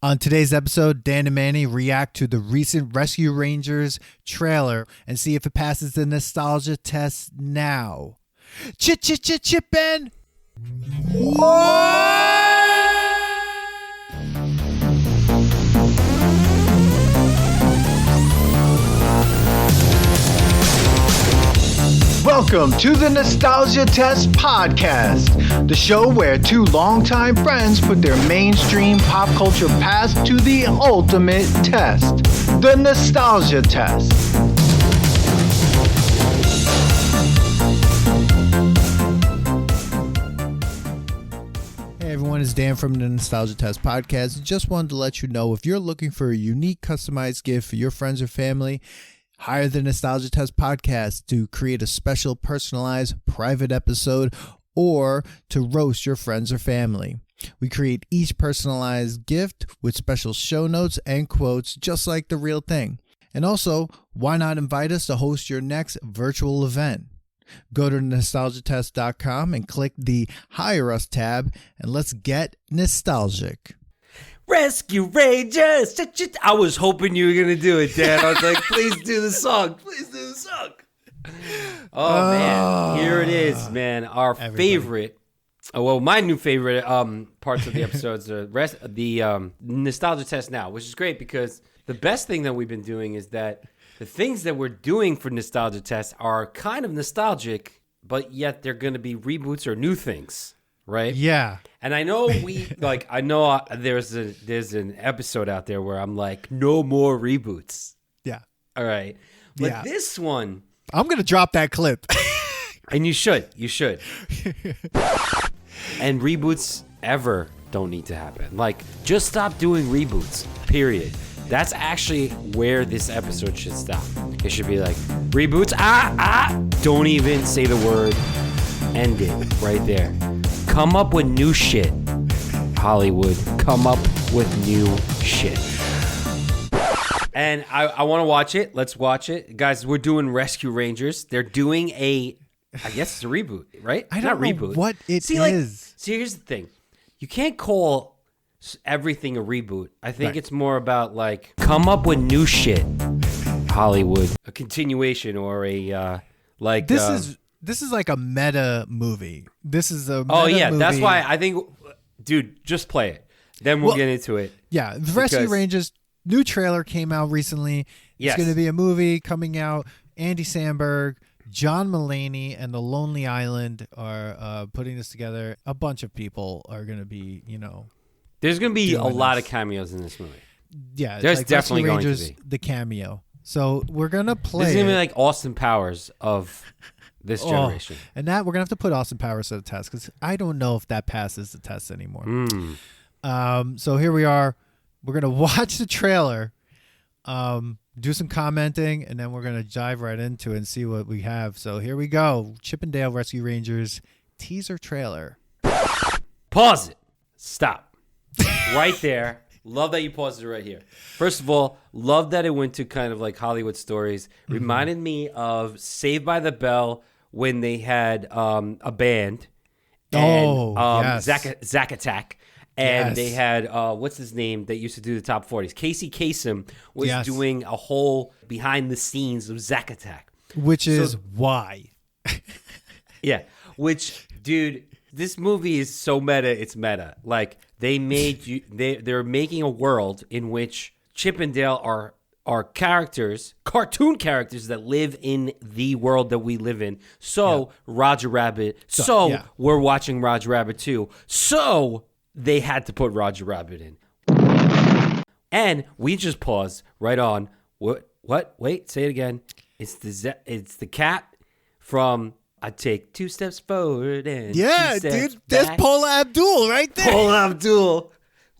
On today's episode, Dan and Manny react to the recent Rescue Rangers trailer and see if it passes the nostalgia test now. Chippin'! Welcome to the Nostalgia Test Podcast, the show where two longtime friends put their mainstream pop culture past to the ultimate test, the Nostalgia Test. Hey everyone, it's Dan from the Nostalgia Test Podcast. Just wanted to let you know if you're looking for a unique customized gift for your friends or family, hire the Nostalgia Test Podcast to create a special personalized private episode or to roast your friends or family. We create each personalized gift with special show notes and quotes just like the real thing. And also, why not invite us to host your next virtual event? Go to nostalgiatest.com and click the Hire Us tab and let's get nostalgic. Rescue Rangers! I was hoping you were going to do it, Dan. I was like, please do the song. Please do the song. Oh, man. Here it is, man. Our favorite, my new favorite parts of the episodes are the Nostalgia Test now, which is great because the best thing that we've been doing is that the things that we're doing for Nostalgia Test are kind of nostalgic, but yet they're going to be reboots or new things. Right? Yeah. And I know there's an episode out there where I'm like, no more reboots. Yeah. All right. But this one, I'm going to drop that clip. And you should. And reboots ever don't need to happen. Like, just stop doing reboots, period. That's actually where this episode should stop. It should be like, reboots, don't even say the word. End it right there. Come up with new shit, Hollywood. Come up with new shit. And I want to watch it. Let's watch it. Guys, we're doing Rescue Rangers. They're doing I guess it's a reboot, right? I don't know what it is. See, here's the thing. You can't call everything a reboot. I think it's more about, like, come up with new shit, Hollywood. A continuation or a, like... This is like a meta movie. This is a meta movie. That's why I think, dude, just play it. Then we'll get into it. Yeah, the Rescue Rangers new trailer came out recently. It's going to be a movie coming out. Andy Samberg, John Mulaney, and The Lonely Island are putting this together. A bunch of people are going to be, There's going to be a lot of cameos in this movie. Yeah, there's like definitely Rescue going Rangers, to be. The cameo. So we're going to play. This is going to be like Austin Powers of this generation. And that we're going to have to put Austin Powers to the test because I don't know if that passes the test anymore. So here we are. We're going to watch the trailer, do some commenting, and then we're going to dive right into it and see what we have. So here we go. Chip 'n Dale Rescue Rangers teaser trailer. Pause it. Stop. Right there. Love that you paused it right here. First of all, love that it went to kind of like Hollywood stories. Reminded me of Saved by the Bell when they had a band. And, Zack Attack. And they had, what's his name that used to do the top 40s? Casey Kasem was doing a whole behind the scenes of Zack Attack. Which is why. Yeah. Which, dude, this movie is so meta, it's meta. Like, they're making a world in which Chip and Dale are characters, cartoon characters that live in the world that we live in. So Roger Rabbit. We're watching Roger Rabbit too. So they had to put Roger Rabbit in. And we just pause right on. What? Wait, say it again. It's the cat from I Take 2 Steps Forward and 2 steps dude, that's Paula Abdul right there. Paula Abdul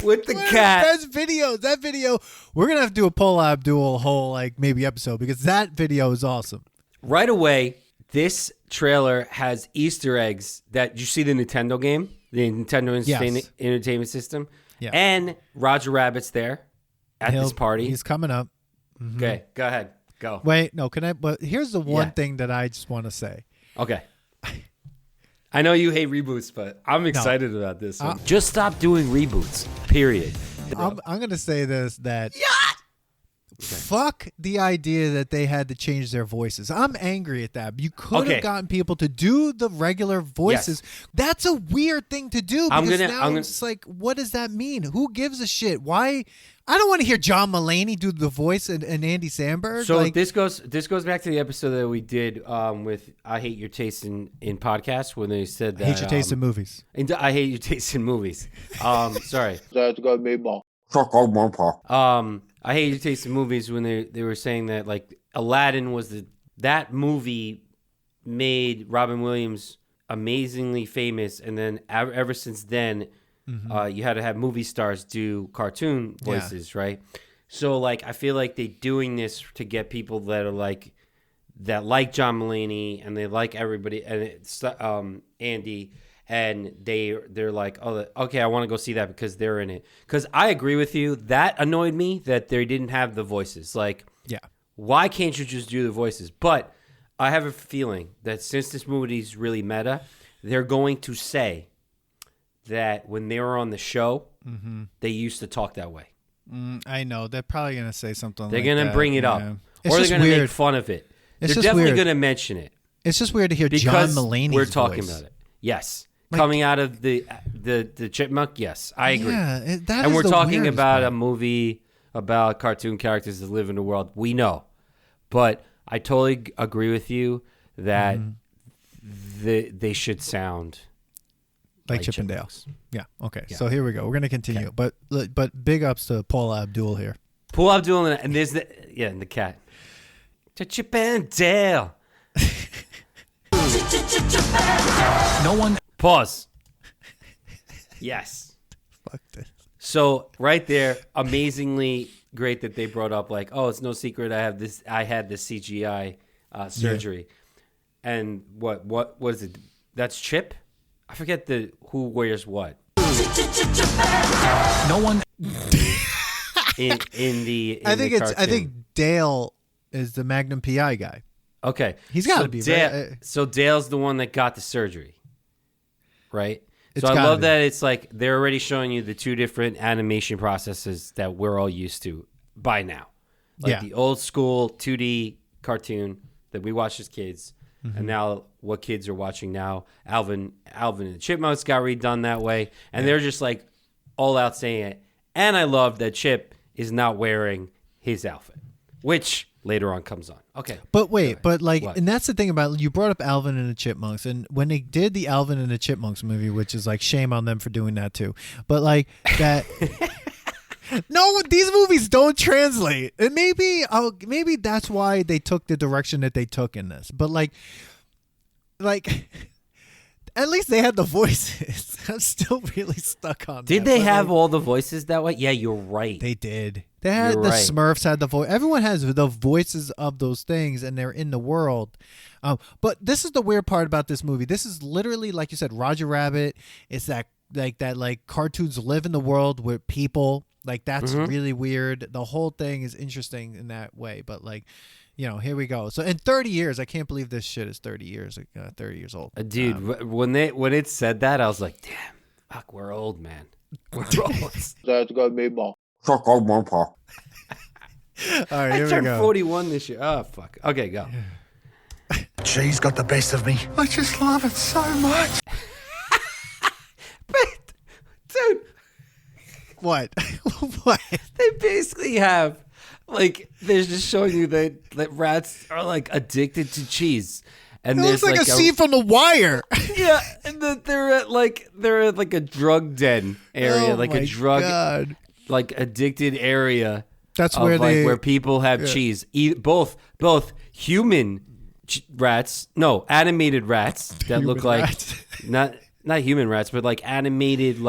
with the cat. That video. We're gonna have to do a Paula Abdul whole maybe episode because that video is awesome. Right away, this trailer has Easter eggs that you see the Nintendo game, the Nintendo Entertainment System, and Roger Rabbit's there at this party. He's coming up. Mm-hmm. Okay, go ahead, go. Wait, no, can I? But here's the one thing that I just want to say. Okay. I know you hate reboots, but I'm excited about this one. Just stop doing reboots, period. I'm gonna say this that. Fuck the idea that they had to change their voices. I'm angry at that. You could have gotten people to do the regular voices. Yes. That's a weird thing to do because it's like, what does that mean? Who gives a shit? Why? I don't want to hear John Mulaney do the voice and Andy Samberg. So this goes back to the episode that we did with I Hate Your Taste in podcasts when they said that. I hate your taste in movies. I hate your taste in movies. Sorry. That's got me more. I hate your taste in movies when they were saying that like Aladdin was that movie made Robin Williams amazingly famous, and then ever since then, you had to have movie stars do cartoon voices, right? So like I feel like they're doing this to get people that are like John Mulaney and they like everybody and it's Andy. And they're like, oh, okay, I want to go see that because they're in it. Because I agree with you. That annoyed me that they didn't have the voices. Like, why can't you just do the voices? But I have a feeling that since this movie is really meta, they're going to say that when they were on the show, they used to talk that way. I know. They're probably going to say something they're like that. They're going to bring it up. Or they're going to make fun of it. They're definitely going to mention it. It's just weird to hear John Mulaney's we're talking about it. Yes. Like, coming out of the chipmunk, yes, I agree. Yeah, and we're talking about a movie about cartoon characters that live in the world. We know, but I totally agree with you that they should sound like Chip and Dale. Yeah. Okay. Yeah. So here we go. We're gonna continue, okay. but big ups to Paul Abdul here. Paul Abdul and there's and the cat. Chip and Dale. No one. Pause. Yes. Fuck this. So right there, amazingly great that they brought up like, oh, it's no secret I had this CGI surgery, and what is it? That's Chip. I forget who wears what. No one. I think Dale is the Magnum PI guy. Okay, he's got to be. So Dale's the one that got the surgery. Right. So I love that it's like they're already showing you the two different animation processes that we're all used to by now. Like the old school 2D cartoon that we watched as kids, and now what kids are watching now. Alvin and the Chipmunks got redone that way, and they're just like all out saying it. And I love that Chip is not wearing his outfit, which later on comes on. Okay. But wait, but like, what? And that's the thing about, you brought up Alvin and the Chipmunks, and when they did the Alvin and the Chipmunks movie, which is like, shame on them for doing that too. But like that, no, these movies don't translate. And maybe that's why they took the direction that they took in this. But like, at least they had the voices. I'm still really stuck on that. Did they have all the voices that way? Yeah, you're right. They did. They had the Smurfs had the voice. Everyone has the voices of those things, and they're in the world. But this is the weird part about this movie. This is literally, like you said, Roger Rabbit. It's that cartoons live in the world with people. Like, that's really weird. The whole thing is interesting in that way. But like, here we go. So in 30 years, I can't believe this shit is 30 years old. Dude, when it said that, I was like, damn, fuck, we're old, man. We're old. That's got me more. All right, here we go. I turned 41 this year. Oh, fuck. Okay, go. She's got the best of me. I just love it so much. But, dude. What? What? They basically have, like, they're just showing you that rats are, like, addicted to cheese. And it looks like a scene from The Wire. Yeah, and they're at a drug den area, God. like addicted area. That's where people have cheese. Both human rats, no, animated rats that look like not human rats, but like animated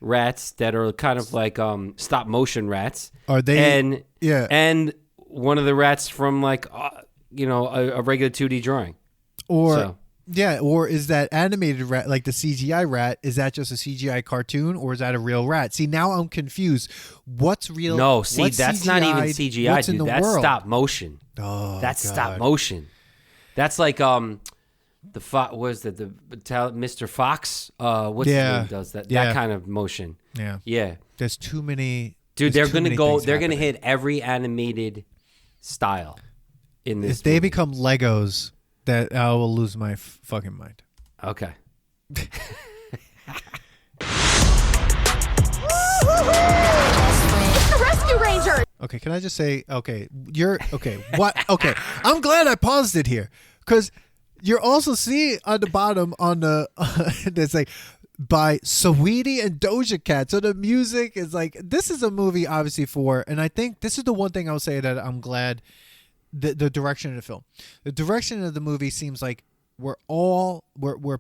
rats that are kind of like stop motion rats. Are they? And one of the rats from like a regular 2D drawing. Or is that animated rat, like the CGI rat, is that just a CGI cartoon, or is that a real rat? See, now I'm confused. What's real? No, see, that's not even CGI, dude. That's stop motion. Oh, that's God. Stop motion. That's like Mr. Fox? What's his name does that? That kind of motion. Yeah. Yeah. There's too many. Dude, there's they're too gonna many go. things They're gonna happening. hit every animated style in this. If they movie. become Legos, that I will lose my fucking mind. Okay. It's the Rescue Rangers! Okay, can I just say, what? Okay, I'm glad I paused it here because you're also seeing on the bottom on the there's like by Saweetie and Doja Cat. So the music is like, this is a movie obviously for, and I think this is the one thing I'll say that I'm glad the direction of the film. The direction of the movie seems like we're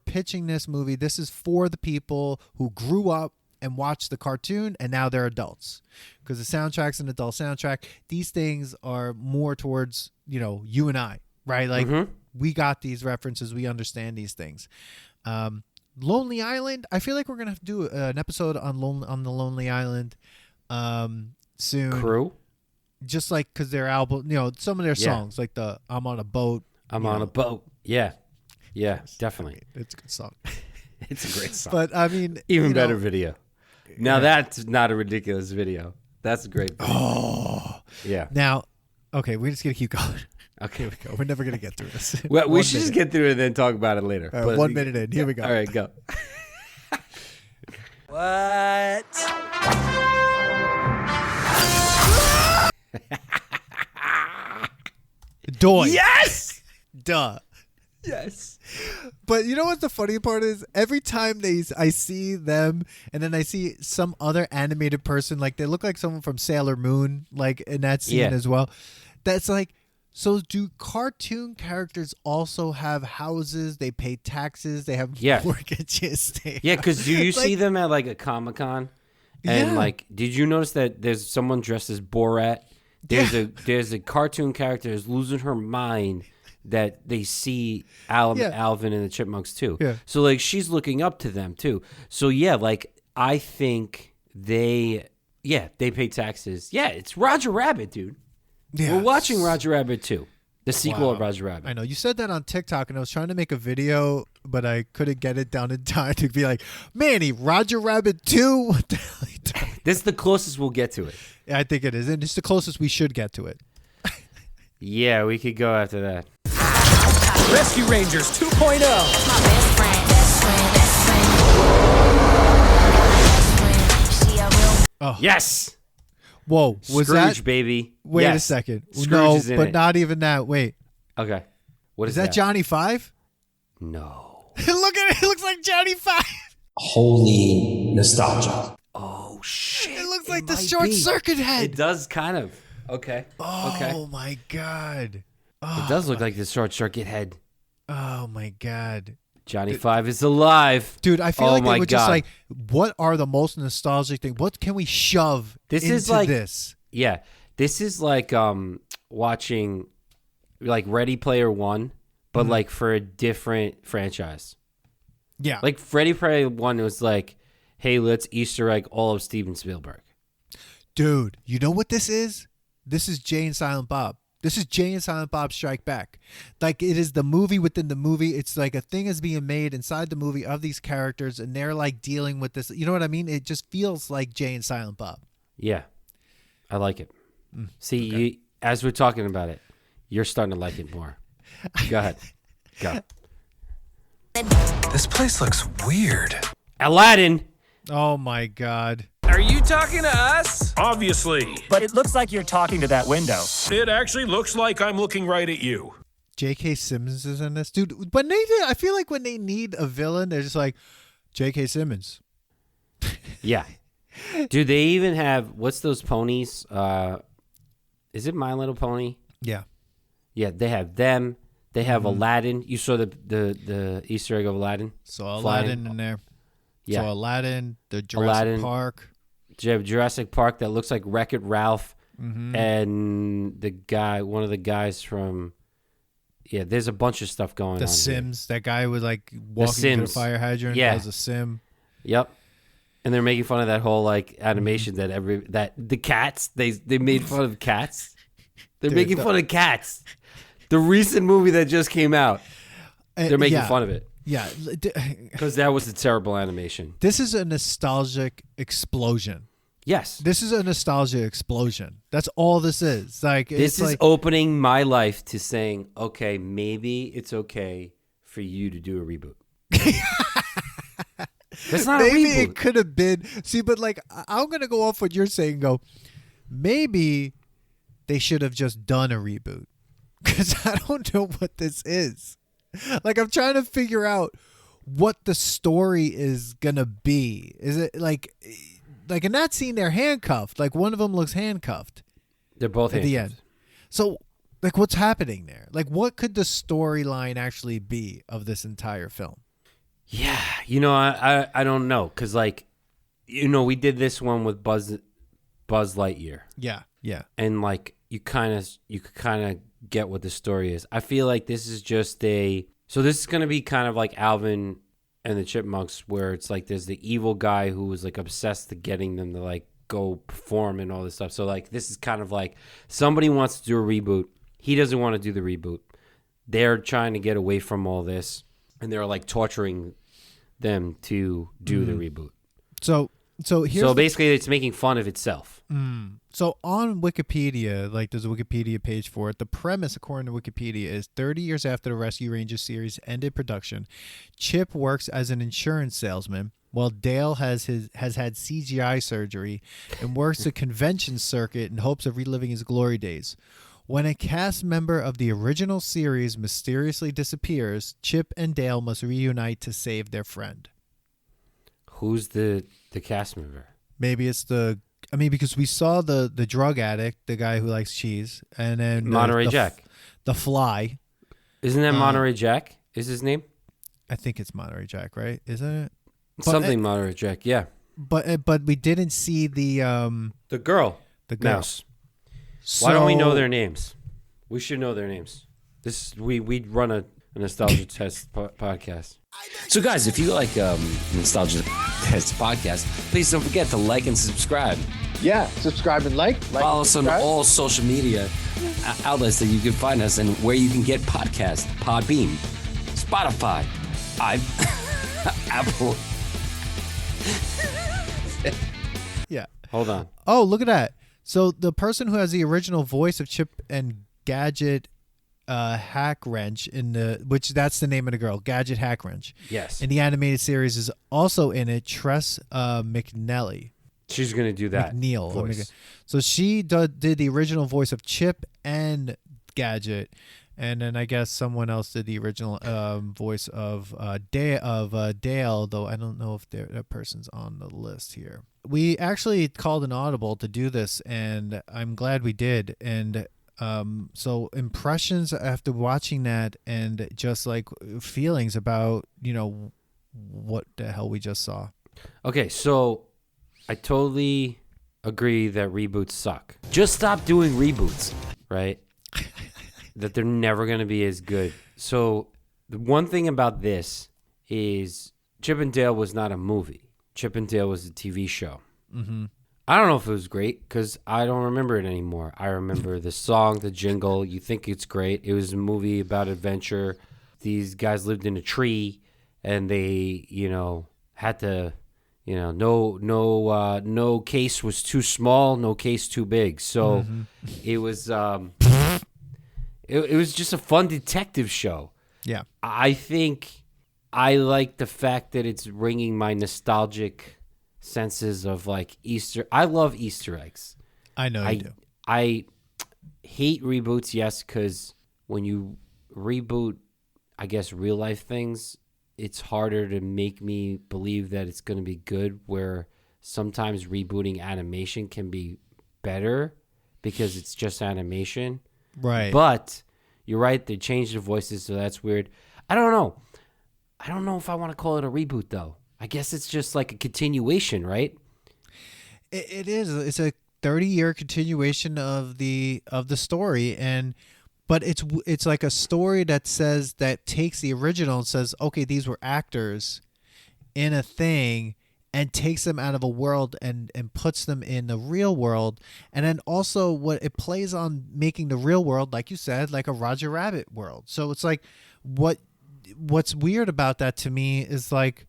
pitching this movie. This is for the people who grew up and watched the cartoon and now they're adults, because the soundtrack's an adult soundtrack. These things are more towards, you and I, right? Like we got these references, we understand these things. Lonely Island, I feel like we're gonna have to do an episode on the Lonely Island soon. Crew. Just like because their album, some of their songs, like the I'm on a boat. I'm on a boat. Yeah. Yeah, definitely. It's a good song. It's a great song. But I mean, even better video. Now that's not a ridiculous video. That's a great video. Oh. Yeah. Now, okay, we're just going to keep going. Okay. Here we go. We're never going to get through this. Well, we 1 should just minute. get through it and then talk about it later. All right, 1 minute in. Here we go. All right, go. Doy. Yes! Duh. Yes. But you know what the funny part is? Every time I see them, and then I see some other animated person, like they look like someone from Sailor Moon, like in that scene as well. That's like, so do cartoon characters also have houses? They pay taxes. They have mortgages. Yeah, because do you see them at like a Comic-Con? And like, did you notice that there's someone dressed as Borat? There's a cartoon character who's losing her mind that they see Alvin and the Chipmunks too. Yeah. So like she's looking up to them too. So yeah, like I think they pay taxes. Yeah, it's Roger Rabbit, dude. Yeah. We're watching Roger Rabbit 2. The sequel of Roger Rabbit. I know. You said that on TikTok, and I was trying to make a video, but I couldn't get it down in time to be like, Manny, Roger Rabbit 2? What the hell are you doing? This is the closest we'll get to it. Yeah, I think it is. And it's the closest we should get to it. Yeah, we could go after that. Rescue Rangers 2.0. My best friend. She a real. Oh. Yes. Whoa. Was Scrooge, that? baby. Wait yes. a second. Scrooge is in but it. not even that. Wait. Okay. What is that? Johnny Five? No. Look at it. It looks like Johnny Five. Holy nostalgia. Oh, shit. It looks like the short circuit head. It does kind of. Okay. Oh, my God. It does look like the short circuit head. Oh, my God. Johnny Five is alive. Dude, I feel like they were just God. like, what are the most nostalgic things? What can we shove into this? Yeah. This is like watching like Ready Player One, but like for a different franchise. Yeah. Like Ready Player One was like, hey, let's Easter egg all of Steven Spielberg. Dude, you know what this is? This is Jay and Silent Bob. This is Jay and Silent Bob Strike Back. Like, it is the movie within the movie. It's like a thing is being made inside the movie of these characters, and they're like dealing with this. You know what I mean? It just feels like Jay and Silent Bob. Yeah. I like it. See, as we're talking about it, you're starting to like it more. Go ahead. Go. This place looks weird. Aladdin. Oh, my God. Are you talking to us? Obviously. But it looks like you're talking to that window. It actually looks like I'm looking right at you. J.K. Simmons is in this. Dude, I feel like when they need a villain, they're just like, J.K. Simmons. Yeah. Do they even have, what's those ponies? Is it My Little Pony? Yeah. Yeah, they have them. They have Aladdin. You saw the Easter egg of Aladdin? Saw Aladdin in there. Yeah. Saw Aladdin, the Jurassic Park. Jurassic Park that looks like Wreck-It Ralph. And one of the guys from, there's a bunch of stuff going on. The Sims, that guy was like walking to the fire hydrant. Yeah. That was a Sim. Yep. And they're making fun of that whole like animation that the cats, they made fun of cats. They're making fun of cats. The recent movie that just came out, they're making fun of it. Yeah. Because that was a terrible animation. This is a nostalgic explosion. Yes. This is a nostalgia explosion. That's all this is. Like This it's is like, opening my life to saying, okay, maybe it's okay for you to do a reboot. That's not maybe a reboot. it could have been. See, but like I'm gonna go off what you're saying. And go, maybe they should have just done a reboot because I don't know what this is. Like I'm trying to figure out what the story is gonna be. Is it like in that scene they're handcuffed? Like one of them looks handcuffed. They're both at the handcuffed. end. So like what's happening there? Like what could the storyline actually be of this entire film? Yeah, I don't know because we did this one with Buzz Lightyear, Yeah. and like you could kind of get what the story is. I feel like this is just this is gonna be kind of like Alvin and the Chipmunks, where it's like there's the evil guy who was like obsessed to getting them to like go perform and all this stuff. So like this is kind of like somebody wants to do a reboot. He doesn't want to do the reboot. They're trying to get away from all this, and they're like torturing them to do the reboot. So Basically it's making fun of itself. So on Wikipedia, like there's a Wikipedia page for it. The premise, according to Wikipedia, is 30 years after the Rescue Rangers series ended production, Chip works as an insurance salesman while Dale has had CGI surgery and works the convention circuit in hopes of reliving his glory days. When a cast member of the original series mysteriously disappears, Chip and Dale must reunite to save their friend. Who's the cast member? Maybe it's because we saw the drug addict, the guy who likes cheese, and then Monterey Jack. The Fly. Isn't that Monterey Jack? Is his name? I think it's Monterey Jack, right? Isn't it? Something Monterey Jack, yeah. But we didn't see the girl. The girl. Mouse. Why don't we know their names? We should know their names. We run a nostalgia test podcast. So, guys, if you like Nostalgia Test podcast, please don't forget to like and subscribe. Yeah, subscribe and like. Follow us on all social media outlets that you can find us and where you can get podcasts. Podbean, Spotify, Apple. Yeah. Hold on. Oh, look at that. So the person who has the original voice of Chip and Gadget Hack Wrench which that's the name of the girl, Gadget Hack Wrench. Yes. In the animated series is also in it, Tress McNally. She's going to do that McNeil. voice. So she did the original voice of Chip and Gadget. And then I guess someone else did the original voice of Dale, though I don't know if that person's on the list here. We actually called an audible to do this, and I'm glad we did. And so impressions after watching that, and just like feelings about what the hell we just saw. Okay, so I totally agree that reboots suck. Just stop doing reboots, right? That they're never going to be as good. So the one thing about this is Chip and Dale was not a movie. Chip and Dale was a TV show. Mm-hmm. I don't know if it was great because I don't remember it anymore. I remember the song, the jingle. You think it's great. It was a movie about adventure. These guys lived in a tree and they, had to, no case was too small, no case too big. So it was... It was just a fun detective show. Yeah. I think I like the fact that it's ringing my nostalgic senses of like Easter. I love Easter eggs. I know you do. I hate reboots, yes, because when you reboot, I guess, real life things, it's harder to make me believe that it's going to be good, where sometimes rebooting animation can be better because it's just animation. Right. But you're right, they changed the voices, so that's weird. I don't know. I don't know if I want to call it a reboot, though. I guess it's just like a continuation, right? It is. It's a 30-year continuation of the story, but it's like a story that takes the original and says, okay, these were actors in a thing, and takes them out of a world and puts them in the real world. And then also what it plays on making the real world, like you said, like a Roger Rabbit world. So it's like what's weird about that to me is like,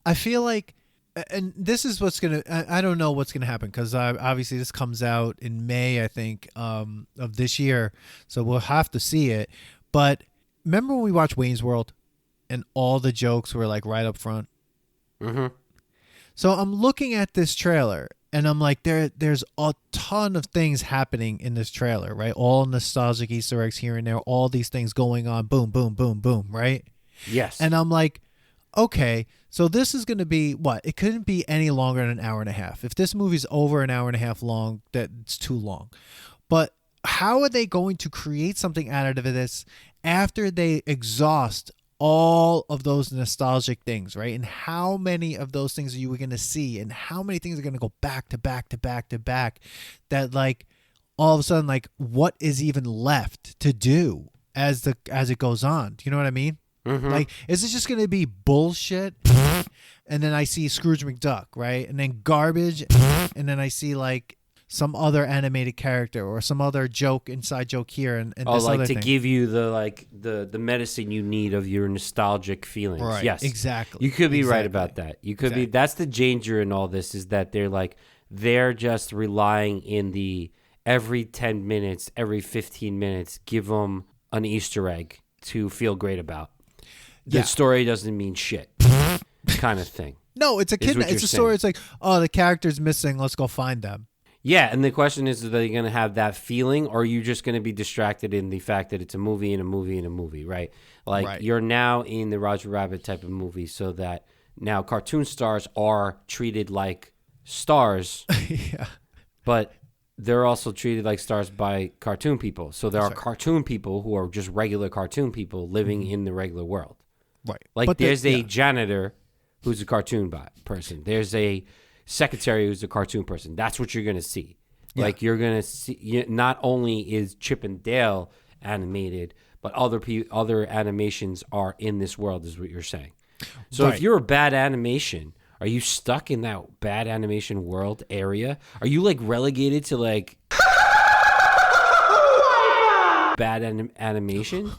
I feel like and this is what's gonna. I don't know what's gonna happen because obviously this comes out in May, I think, of this year, so we'll have to see it. But remember when we watched Wayne's World, and all the jokes were like right up front. Mm-hmm. So I'm looking at this trailer, and I'm like, there's a ton of things happening in this trailer, right? All nostalgic Easter eggs here and there, all these things going on, boom, boom, boom, boom, right? Yes. And I'm like, okay, so this is going to be what? It couldn't be any longer than an hour and a half. If this movie's over an hour and a half long, that's too long. But how are they going to create something out of this after they exhaust all of those nostalgic things, right? And how many of those things are you going to see, and how many things are going to go back to back to back to back, that like all of a sudden, like, what is even left to do as it goes on? Do you know what I mean? Mm-hmm. Like, is it just going to be bullshit? And then I see Scrooge McDuck, right? And then garbage, and then I see like some other animated character or some other inside joke here, and this like other to thing. give you the medicine you need of your nostalgic feelings. Right, Yes, exactly. You could be right Exactly. about that. You could be. That's the danger in all this, is that they're just relying in the every 10 minutes, every 15 minutes, give them an Easter egg to feel great about. The story doesn't mean shit, kind of thing. No, it's a kid. what It's you're a story. saying. It's like, oh, the character's missing. Let's go find them. Yeah, and the question is, are they going to have that feeling, or are you just going to be distracted in the fact that it's a movie and a movie and a movie, right? Like, Right. You're now in the Roger Rabbit type of movie, so that now cartoon stars are treated like stars, Yeah. but they're also treated like stars by cartoon people. So there are cartoon people who are just regular cartoon people living in the regular world. Right. Like, But there's a janitor who's a cartoon person. There's a secretary who's a cartoon person. That's what you're going to see. Yeah. Like, you're going to see, not only is Chip and Dale animated, but other animations are in this world, is what you're saying. So Right. if you're a bad animation, are you stuck in that bad animation world area? Are you like relegated to like bad animation?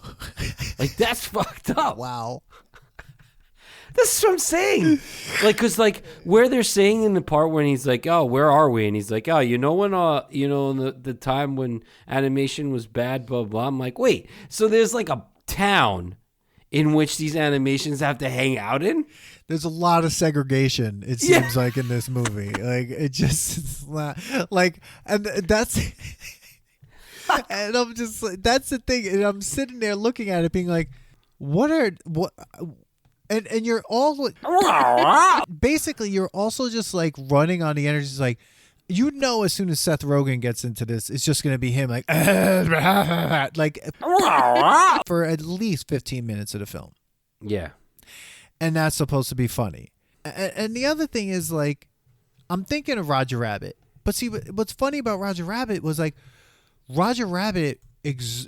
Like, that's fucked up. Wow. That's what I'm saying. Like, because, like, where they're saying in the part when he's like, oh, where are we? And he's like, oh, you know, when, the time when animation was bad, blah, blah. I'm like, wait, so there's like a town in which these animations have to hang out in? There's a lot of segregation, it seems like, in this movie. Like, it just, it's not, like, and that's, and I'm just like, that's the thing. And I'm sitting there looking at it being like, and you're all basically, you're also just like running on the energy. It's like, you know, as soon as Seth Rogen gets into this, it's just going to be him like for at least 15 minutes of the film. Yeah. And that's supposed to be funny. And the other thing is, like, I'm thinking of Roger Rabbit. But see, what's funny about Roger Rabbit was, like, Roger Rabbit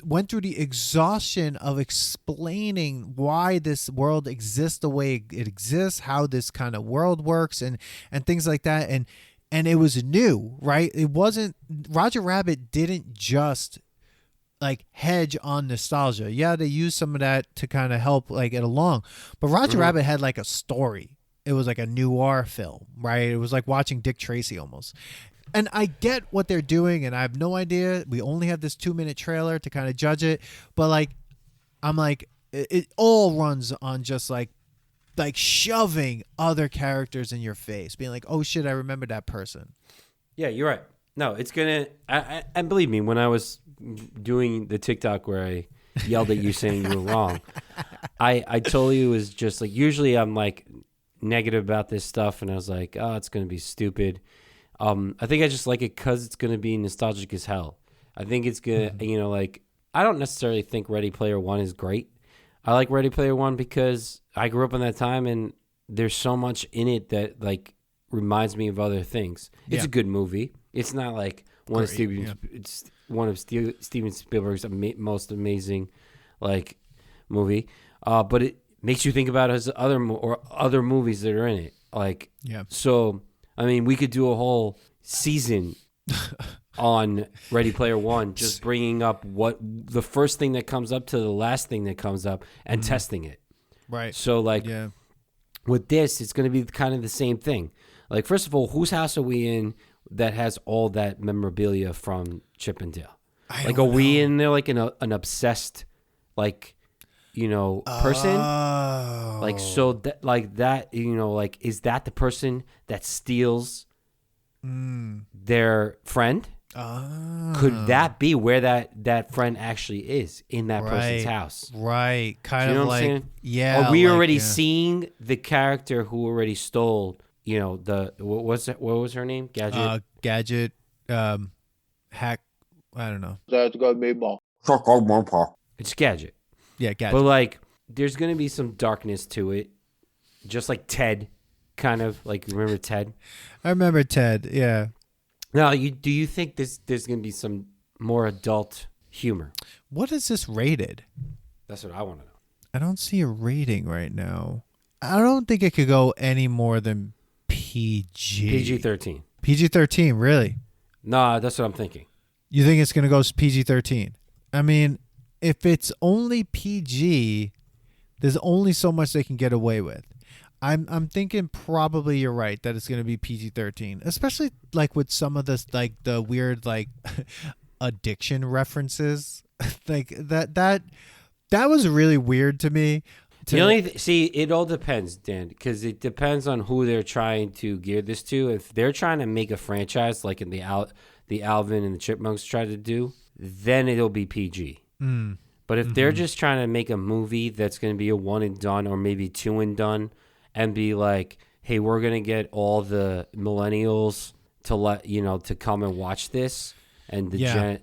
went through the exhaustion of explaining why this world exists the way it exists, how this kind of world works, and things like that. And it was new, right? It wasn't, Roger Rabbit didn't just like hedge on nostalgia. Yeah, they used some of that to kind of help like it along. But Roger Rabbit had like a story. It was like a noir film, right? It was like watching Dick Tracy almost. And I get what they're doing, and I have no idea. We only have this 2-minute trailer to kind of judge it. But like, I'm like, it all runs on just like shoving other characters in your face, being like, oh shit, I remember that person. Yeah, you're right. No, it's going to, and believe me, when I was doing the TikTok where I yelled at you saying you were wrong, I totally was just like, usually I'm like negative about this stuff, and I was like, oh, it's going to be stupid. I think I just like it because it's going to be nostalgic as hell. I think it's going to, like, I don't necessarily think Ready Player One is great. I like Ready Player One because I grew up in that time, and there's so much in it that, like, reminds me of other things. It's a good movie. It's not like it's one of Steven Spielberg's most amazing, like, movie. But it makes you think about his other movies that are in it. Like, so, I mean, we could do a whole season on Ready Player One, just bringing up what the first thing that comes up to the last thing that comes up and testing it. Right. So, like, with this, it's going to be kind of the same thing. Like, first of all, whose house are we in that has all that memorabilia from Chip and Dale? Like, are we in there like an obsessed, like, person? Like, so that, like that, like, is that the person that steals their friend? Could that be where that friend actually is, in that person's house? Right. Kind you know of what I'm like, saying? yeah. Are we like, already yeah. seeing the character who already stole, what was her name? Gadget, hack, I don't know. That's gonna be more. It's Gadget. Yeah, Gadget. But, like, there's going to be some darkness to it. Just like Ted, kind of. Like, remember Ted? I remember Ted, yeah. Now, do you think there's going to be some more adult humor? What is this rated? That's what I want to know. I don't see a rating right now. I don't think it could go any more than PG. PG-13. PG-13, really? Nah, that's what I'm thinking. You think it's going to go PG-13? I mean, if it's only PG, there's only so much they can get away with. I'm thinking probably you're right that it's going to be PG-13, especially like with some of this, like the weird like addiction references. Like that was really weird to me. See, it all depends, Dan, because it depends on who they're trying to gear this to. If they're trying to make a franchise like in the Alvin and the Chipmunks tried to do, then it'll be PG. But if they're just trying to make a movie that's going to be a one and done or maybe two and done, and be like, hey, we're going to get all the millennials to come and watch this, and the Gen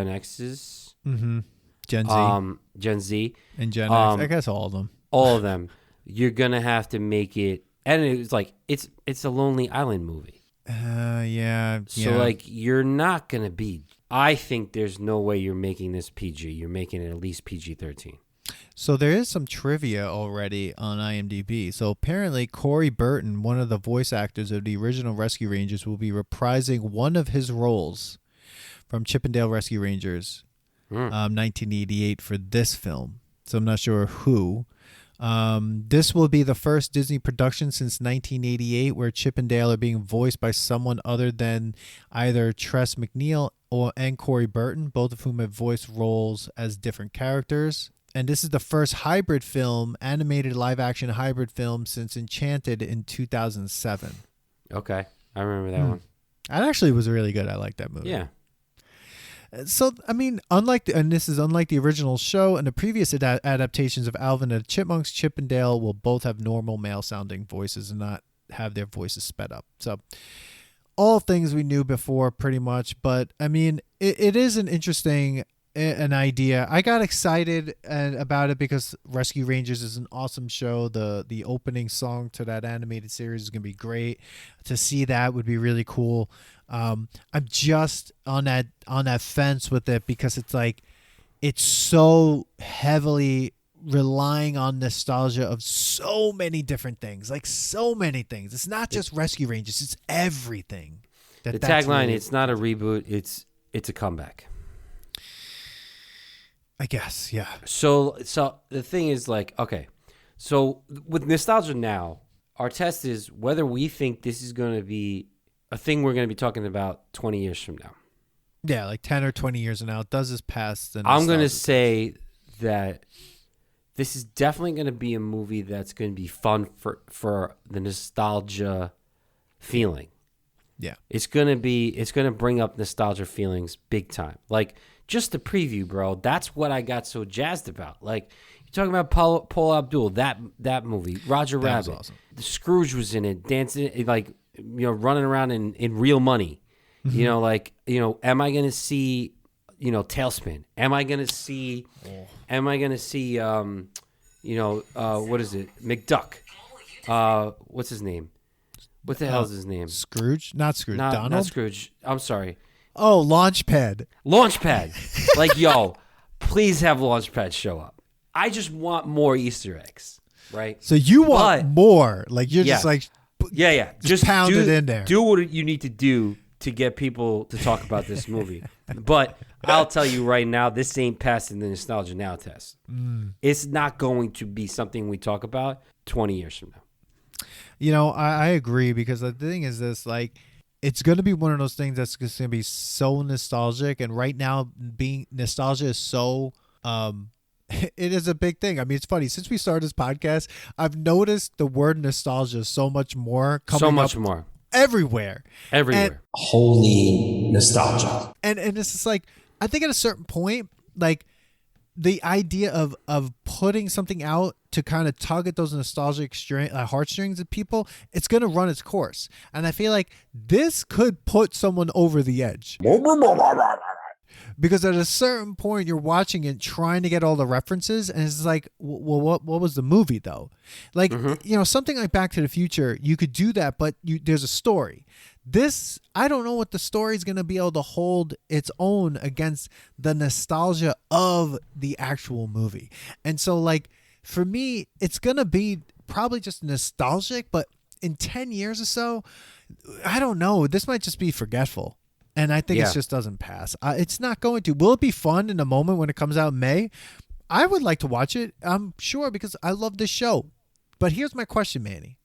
X's? Mm-hmm. Gen Z. Gen Z. And Gen X. I guess all of them. All of them. You're going to have to make it, and it's like, it's a Lonely Island movie. Yeah. So, like, you're not going to be, I think there's no way you're making this PG. You're making it at least PG-13. So there is some trivia already on IMDb. So apparently Corey Burton, one of the voice actors of the original Rescue Rangers, will be reprising one of his roles from Chip and Dale Rescue Rangers, 1988 for this film. So I'm not sure who. This will be the first Disney production since 1988 where Chip and Dale are being voiced by someone other than either Tress MacNeille and Corey Burton, both of whom have voiced roles as different characters. And this is the first hybrid film, animated live-action hybrid film since Enchanted in 2007. Okay. I remember that one. That actually was really good. I like that movie. Yeah. So, I mean, this is unlike the original show and the previous adaptations of Alvin and the Chipmunks, Chip and Dale will both have normal male-sounding voices and not have their voices sped up. So, all things we knew before, pretty much. But, I mean, it is an interesting an idea. I got excited about it because Rescue Rangers is an awesome show. The opening song to that animated series is going to be great. To see that would be really cool. I'm just on that fence with it because it's like it's so heavily relying on nostalgia of so many different things. Like so many things. It's not just Rescue Rangers, it's everything. The tagline, it's not a reboot, it's a comeback. I guess, yeah. So the thing is, like, okay, so with nostalgia now, our test is whether we think this is going to be a thing we're going to be talking about 20 years from now. Yeah, like 10 or 20 years from now. Does this pass the I'm going to say that this is definitely going to be a movie that's going to be fun for the nostalgia feeling. Yeah. It's going to bring up nostalgia feelings big time. Like, just the preview, bro. That's what I got so jazzed about. Like, you're talking about Paul Abdul, that movie, Roger Rabbit. Was awesome. Scrooge was in it, dancing, like, running around in Real Money. Mm-hmm. Am I going to see, Tailspin? Am I going to see, what is it? McDuck. What's his name? What the hell is his name? Scrooge? Not Scrooge. Donald? Not Scrooge. I'm sorry. Oh, Launchpad. Launchpad. Like, yo, please have Launchpad show up. I just want more Easter eggs, right? So you want more. Like, you're just like... Yeah. Just pound it in there. Do what you need to do to get people to talk about this movie. But I'll tell you right now, this ain't passing the Nostalgia Now test. It's not going to be something we talk about 20 years from now. You know, I agree, because the thing is this, like, it's going to be one of those things that's going to be so nostalgic. And right now, being nostalgia is so, it is a big thing. I mean, it's funny. Since we started this podcast, I've noticed the word nostalgia so much more coming So much up more. everywhere. Everywhere. Holy nostalgia. And it's just like, I think at a certain point, like, the idea of putting something out to kind of tug at those nostalgic heartstrings of people, it's going to run its course. And I feel like this could put someone over the edge. Because at a certain point, you're watching it, trying to get all the references, and it's like, well, what was the movie, though? Like, you know, something like Back to the Future, you could do that, but there's a story. This, I don't know what the story is going to be able to hold its own against the nostalgia of the actual movie. And so, like, for me, it's going to be probably just nostalgic, but in 10 years or so, I don't know. This might just be forgetful. And I think it just doesn't pass. It's not going to. Will it be fun in the moment when it comes out in May? I would like to watch it, I'm sure, because I love this show. But here's my question, Manny.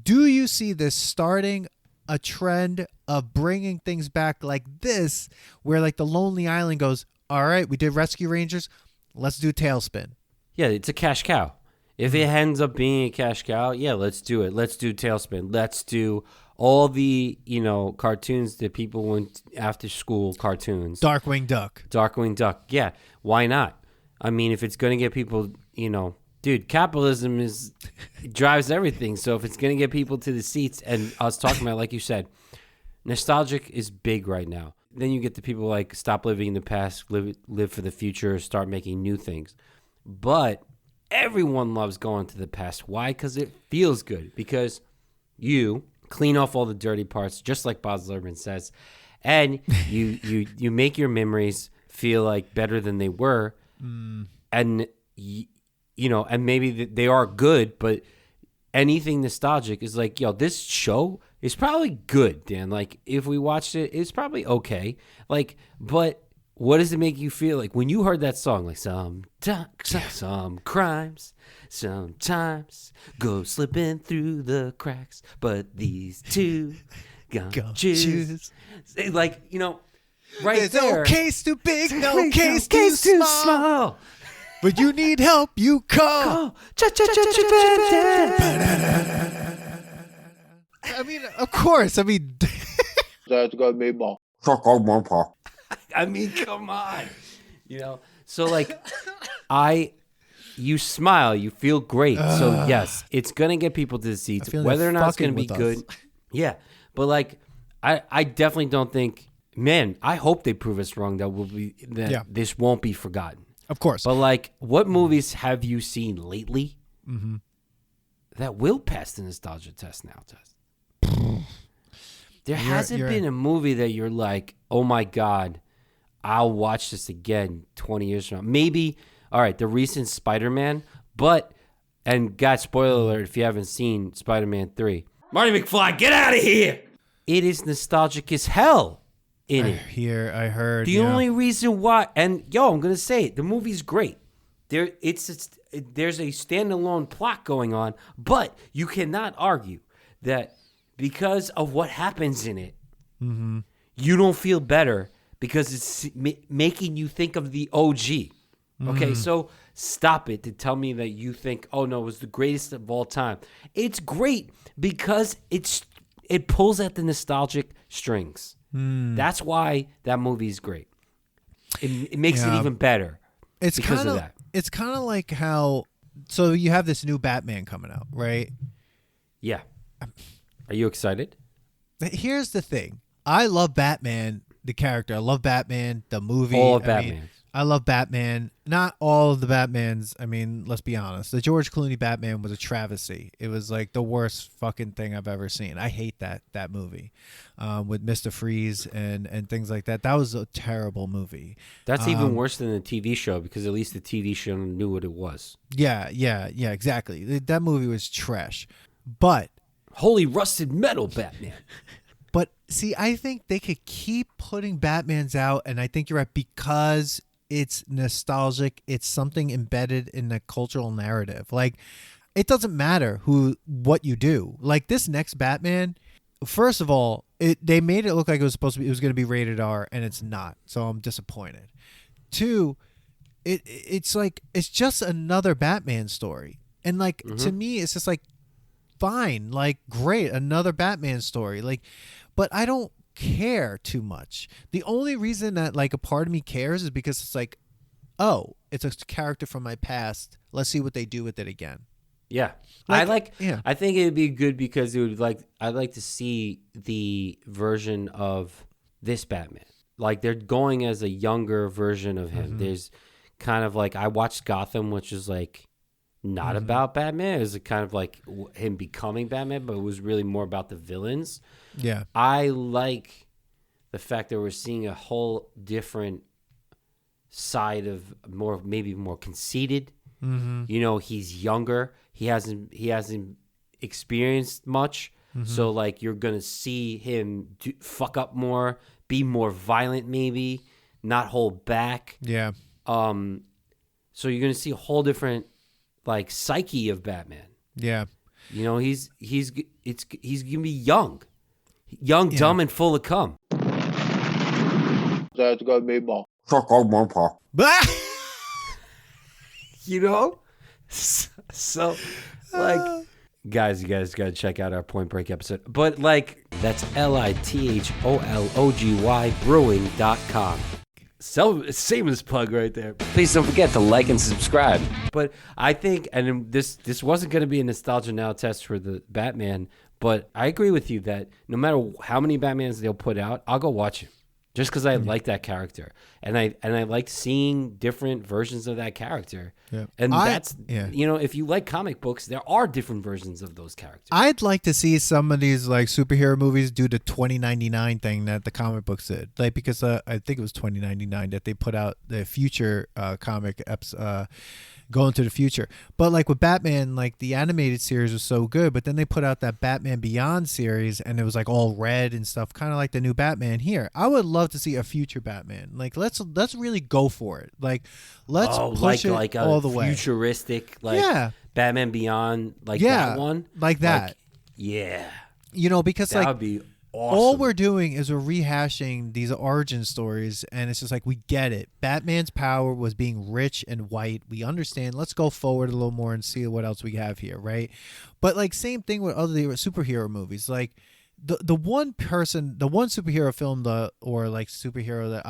Do you see this starting a trend of bringing things back like this, where like the Lonely Island goes, all right, we did Rescue Rangers, let's do Tailspin? Yeah, it's a cash cow. If it ends up being a cash cow, yeah, let's do it. Let's do Tailspin. Let's do all the, you know, cartoons that people went after school cartoons. Darkwing Duck. Darkwing Duck. Yeah, why not? I mean, if it's going to get people, you know, dude, capitalism drives everything. So if it's going to get people to the seats, and us talking about, like you said, nostalgic is big right now. Then you get the people like, stop living in the past, live for the future, start making new things. But everyone loves going to the past. Why? Because it feels good. Because you clean off all the dirty parts, just like Baz Luhrmann says, and you make your memories feel like better than they were, and you know, and maybe they are good, but anything nostalgic is like, yo, this show is probably good, Dan. Like, if we watched it, it's probably okay. Like, but what does it make you feel like when you heard that song? Like, some crimes sometimes go slipping through the cracks, but these two gonna choose. Like, you know, right There's there. no case too big, no case too small. But you need help, you call. I mean, of course. I mean, That's gonna be more. I mean, come on. You know, so like, you smile, you feel great. So yes, it's gonna get people to the seats. Whether or not it's gonna be good, yeah. But like, I definitely don't think. Man, I hope they prove us wrong. This won't be forgotten. of course. But like, what movies have you seen lately that will pass the nostalgia test now, Tess? There hasn't been a movie that you're like, oh my God, I'll watch this again 20 years from now. Maybe, all right, the recent Spider-Man, and God, spoiler alert if you haven't seen Spider-Man 3. Marty McFly, get out of here! It is nostalgic as hell in it. I heard. The only reason why, and yo, I'm gonna say it, the movie's great. There's a standalone plot going on, but you cannot argue that because of what happens in it, you don't feel better because it's making you think of the OG. Okay, so stop it to tell me that you think, oh no, it was the greatest of all time. It's great because it pulls at the nostalgic strings. That's why that movie is great. It makes it even better. It's because kind of of that. It's kind of like how. So you have this new Batman coming out, right? Yeah. Are you excited? Here's the thing. I love Batman, the character. I love Batman, the movie. All of Batman. I love Batman. Not all of the Batmans. I mean, let's be honest. The George Clooney Batman was a travesty. It was like the worst fucking thing I've ever seen. I hate that movie with Mr. Freeze and things like that. That was a terrible movie. That's even worse than the TV show because at least the TV show knew what it was. Yeah, exactly. That movie was trash. But Holy rusted metal Batman. But see, I think they could keep putting Batmans out, and I think you're right, because it's nostalgic. It's something embedded in the cultural narrative. Like, it doesn't matter what you do. Like this next Batman, first of all, they made it look like it was going to be rated R, and it's not. So I'm disappointed. Two, it's like it's just another Batman story, and like to me, it's just like fine, like great, another Batman story. Like, but I don't care too much. The only reason that like a part of me cares is because it's like, oh, it's a character from my past. Let's see what they do with it again. Yeah. I think it would be good because I'd like to see the version of this Batman. Like they're going as a younger version of him. There's kind of like I watched Gotham, which is like not about Batman. It was kind of like him becoming Batman, but it was really more about the villains. Yeah. I like the fact that we're seeing a whole different side of maybe more conceited. You know, he's younger. He hasn't experienced much. So like you're gonna see him fuck up more, be more violent, maybe not hold back. Yeah. So you're gonna see a whole different like psyche of Batman. Yeah. You know, he's gonna be young, dumb, and full of cum. That's gonna be more. You know, so like, guys, you guys got to check out our Point Break episode. But like, that's lithologY brewing.com. Shameless plug right there. Please don't forget to like and subscribe. But I think, and this wasn't going to be a Nostalgia Now test for the Batman, but I agree with you that no matter how many Batmans they'll put out, I'll go watch it. Just because I like that character, and I like seeing different versions of that character, and you know, if you like comic books, there are different versions of those characters. I'd like to see some of these like superhero movies do the 2099 thing that the comic books did, like because I think it was 2099 that they put out the future comic going to the future. But like with Batman, like the animated series was so good, but then they put out that Batman Beyond series and it was like all red and stuff, kind of like the new Batman here. I would love to see a future Batman. Like let's really go for it. Like let's push it all the way. Futuristic, like Batman Beyond, like that one, like that. Yeah, you know, because that like would be awesome. All we're doing is we're rehashing these origin stories, and it's just like we get it. Batman's power was being rich and white. We understand. Let's go forward a little more and see what else we have here, right? But like same thing with other superhero movies. Like the one superhero film or like superhero that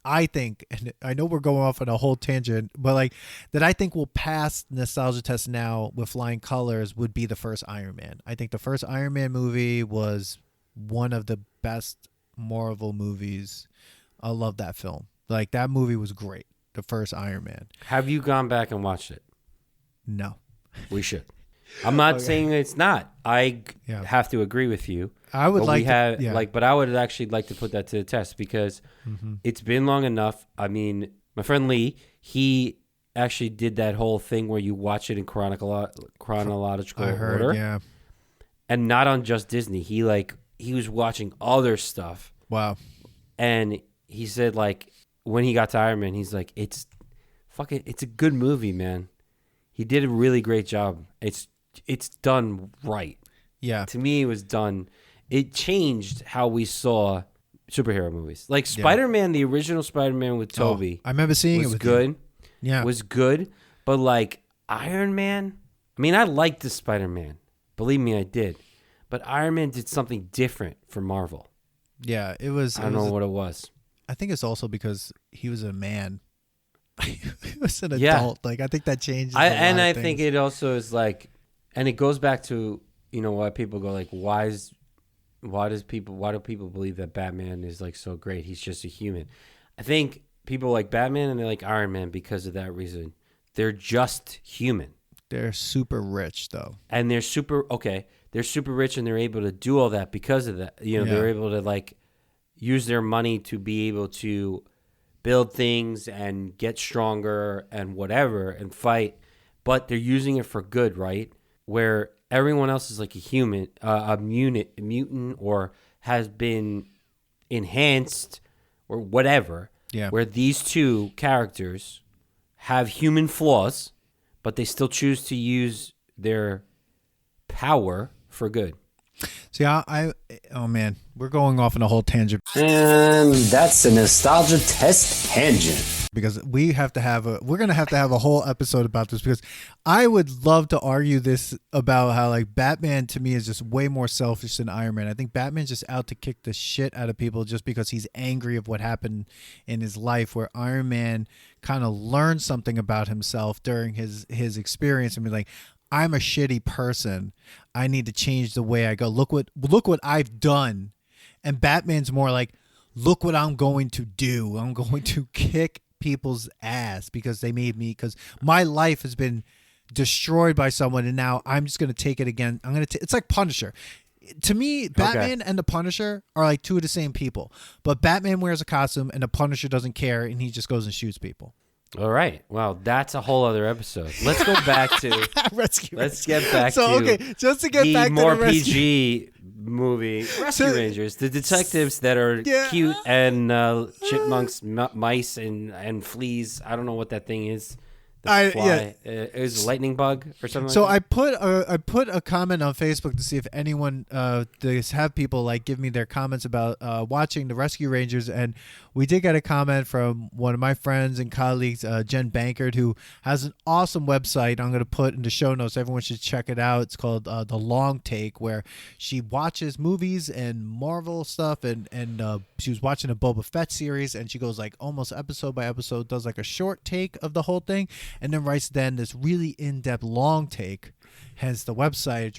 I think, and I know we're going off on a whole tangent, but like that I think will pass Nostalgia Test now with flying colors would be the first Iron Man. I think the first Iron Man movie was one of the best Marvel movies. I love that film. Like that movie was great. The first Iron Man. Have you gone back and watched it? No. We should. I'm not saying it's not. I have to agree with you. I would but I would actually like to put that to the test because it's been long enough. I mean, my friend Lee, he actually did that whole thing where you watch it in chronological order. Yeah. And not on just Disney. He was watching other stuff. Wow. And he said like when he got to Iron Man, he's like, it's a good movie, man. He did a really great job. It's done right. Yeah. To me, it was done. It changed how we saw superhero movies. Like Spider-Man, the original Spider-Man with Tobey. I remember seeing it. Was good. Yeah. Was good. But like Iron Man, I mean, I liked the Spider-Man. Believe me, I did. But Iron Man did something different for Marvel. Yeah, it was. I don't know what it was. I think it's also because he was a man. He was an adult. Like I think that changed. I think it also is like, and it goes back to, you know, why people go like, why do people believe that Batman is like so great? He's just a human. I think people like Batman and they like Iron Man because of that reason. They're just human. They're super rich though. And they're super rich and they're able to do all that because of that. You know, they're able to like use their money to be able to build things and get stronger and whatever and fight, but they're using it for good, right? Where everyone else is like a human, a mutant, or has been enhanced or whatever. Yeah. Where these two characters have human flaws, but they still choose to use their power for good. See, oh man, we're going off on a whole tangent And that's a nostalgia test tangent. because we're gonna have to have a whole episode about this, because I would love to argue this about how like Batman to me is just way more selfish than Iron Man. I think Batman's just out to kick the shit out of people just because he's angry of what happened in his life, where Iron Man kind of learned something about himself during his experience and be like, I'm a shitty person. I need to change the way I go. Look what I've done. And Batman's more like, look what I'm going to do. I'm going to kick people's ass because they made me, because my life has been destroyed by someone, and now I'm just going to take it again. It's like Punisher. To me, Batman and the Punisher are like two of the same people. But Batman wears a costume and the Punisher doesn't care, and he just goes and shoots people. All right. Well, that's a whole other episode. Let's go back to Rescue. Let's get back So to okay, just to get the back more to the Rescue. PG movie, Rescue Rangers, the detectives that are cute and chipmunks, mice, and fleas. I don't know what that thing is. The fly. It was a lightning bug or something. So like that? I put a comment on Facebook to see if anyone have people like give me their comments about watching the Rescue Rangers, and we did get a comment from one of my friends and colleagues, Jen Bankert, who has an awesome website. I'm going to put in the show notes. Everyone should check it out. It's called The Long Take, where she watches movies and Marvel stuff, and she was watching a Boba Fett series, and she goes like almost episode by episode, does like a short take of the whole thing, and then writes then this really in-depth long take, hence the website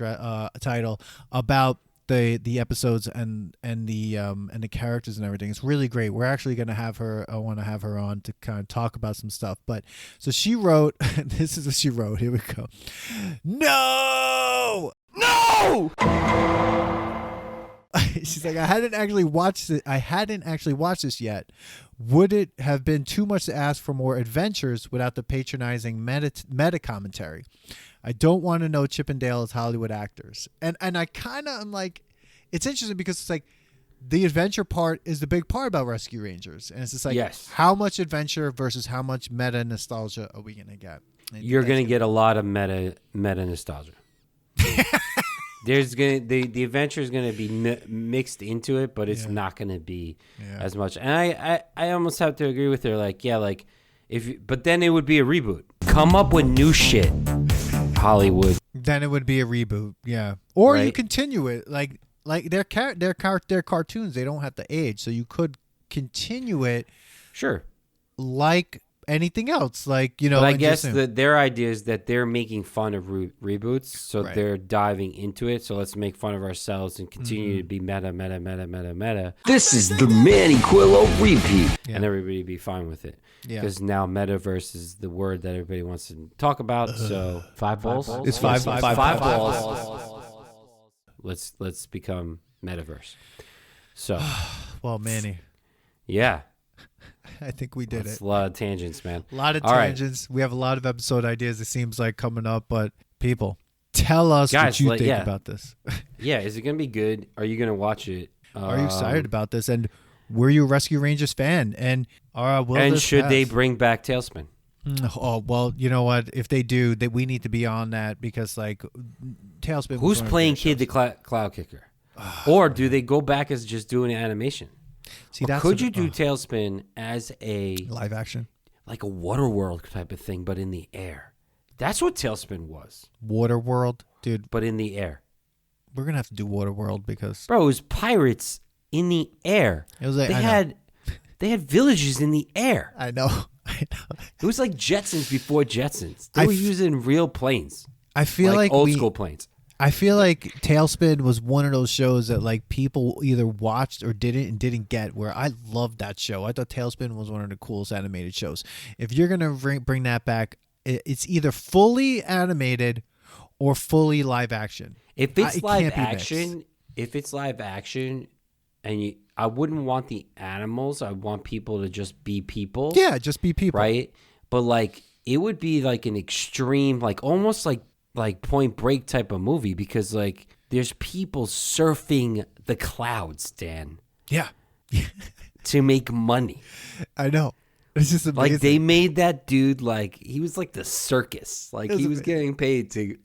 title, about the episodes and the characters and everything. It's really great. We're actually going to have her. I want to have her on to kind of talk about some stuff. But so she wrote. This is what she wrote. Here we go. No. She's like, I hadn't actually watched this yet. Would it have been too much to ask for more adventures without the patronizing meta commentary? I don't want to know Chip and Dale as Hollywood actors. And I kind of am like, it's interesting because it's like the adventure part is the big part about Rescue Rangers. And it's just like, how much adventure versus how much meta nostalgia are we going to get? You're going to get a lot of meta nostalgia. The adventure is going to be mixed into it, but it's not going to be as much. And I almost have to agree with her. Like, but then it would be a reboot. Come up with new shit, Hollywood. Then it would be a reboot, or you continue it like they're cartoons. They don't have to age, so you could continue it. Sure, like anything else, like But I guess their idea is that they're making fun of reboots, so they're diving into it. So let's make fun of ourselves and continue to be meta. This is the Manny Quillo repeat, and everybody be fine with it. Because now metaverse is the word that everybody wants to talk about. So 5 balls. It's five balls. Let's become metaverse. So, well, Manny. Yeah. I think we did That's it. A lot of tangents, man. A lot of tangents. Right. We have a lot of episode ideas, it seems like, coming up. But people, tell us what you think about this. Yeah, is it going to be good? Are you going to watch it? Are you excited about this? And were you a Rescue Rangers fan? And should they bring back Tailspin? Oh, well, you know what? If they do, we need to be on that, because like Tailspin. Who's playing Kid the Cloud Kicker? Or do they go back as just doing animation? See, could you do Tailspin as a live action, like a Waterworld type of thing, but in the air? That's what Tailspin was. Waterworld, dude. But in the air. We're gonna have to do Waterworld because it was pirates in the air. It was like, they had villages in the air. I know. It was like Jetsons before Jetsons. They were using real planes. I feel like old school planes. I feel like Tailspin was one of those shows that like people either watched or didn't get, where I loved that show. I thought Tailspin was one of the coolest animated shows. If you're going to bring that back, it's either fully animated or fully live action. If it's live action, and I wouldn't want the animals. I want people to just be people. Yeah, just be people. Right? But like it would be like an extreme, like almost like Point Break type of movie, because like there's people surfing the clouds, Dan. Yeah. To make money. I know. It's just amazing. Like they made that dude like he was like the circus. Like he was amazing. getting paid to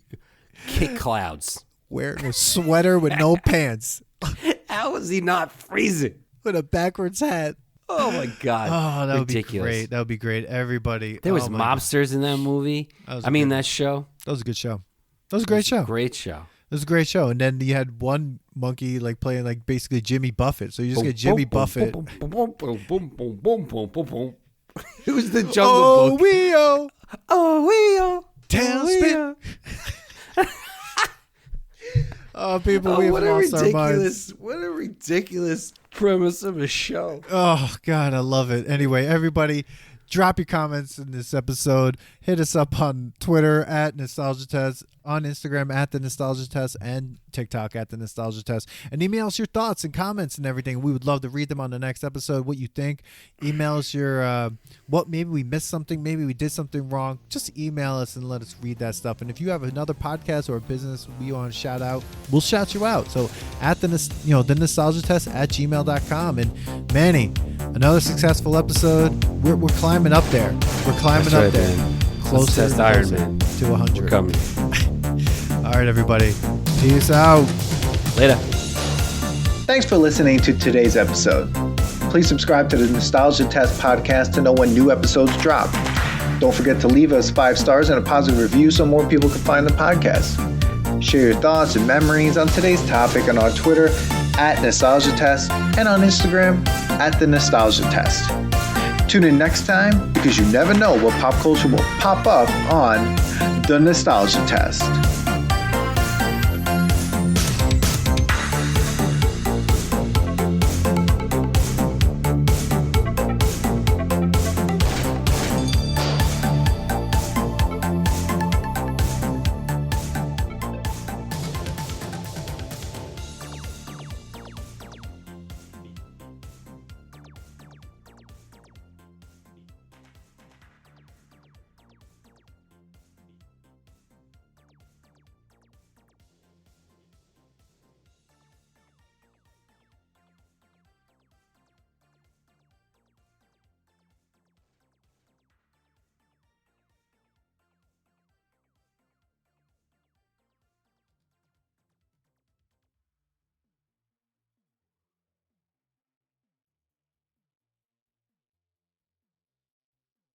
kick clouds. Wearing a sweater with no pants, How is he not freezing? with a backwards hat. Oh my god! Oh, that would be Ridiculous. great. That would be great. Everybody. There was oh my God. mobsters in that movie. That was that show. That was a good show. That was a great show. Great show. It was a great show. And then you had one monkey like playing like basically Jimmy Buffett. So you just get Jimmy Buffett. Who's the Jungle Oh, Book? wee-oh. Oh, we Tailspin. Oh, people, we've what a lost our minds. ridiculous premise of a show. Oh, God, I love it. Anyway, everybody, drop your comments in this episode. Hit us up on Twitter at Nostalgia Test, on Instagram at The Nostalgia Test, and TikTok at The Nostalgia Test. And email us your thoughts and comments and everything. We would love to read them on the next episode, what you think. Email us your, what maybe we missed something, maybe we did something wrong. Just email us and let us read that stuff. And if you have another podcast or a business we want to shout out, we'll shout you out. So at The Nostalgia Test at gmail.com. And Manny, another successful episode. We're climbing up there. We're climbing up there. Man. Closer Let's test and Iron closer Man. to 100. We're coming. All right, everybody. Peace out. Later. Thanks for listening to today's episode. Please subscribe to the Nostalgia Test podcast to know when new episodes drop. Don't forget to leave us 5 stars and a positive review so more people can find the podcast. Share your thoughts and memories on today's topic on our Twitter at Nostalgia Test and on Instagram at The Nostalgia Test. Tune in next time because you never know what pop culture will pop up on The Nostalgia Test.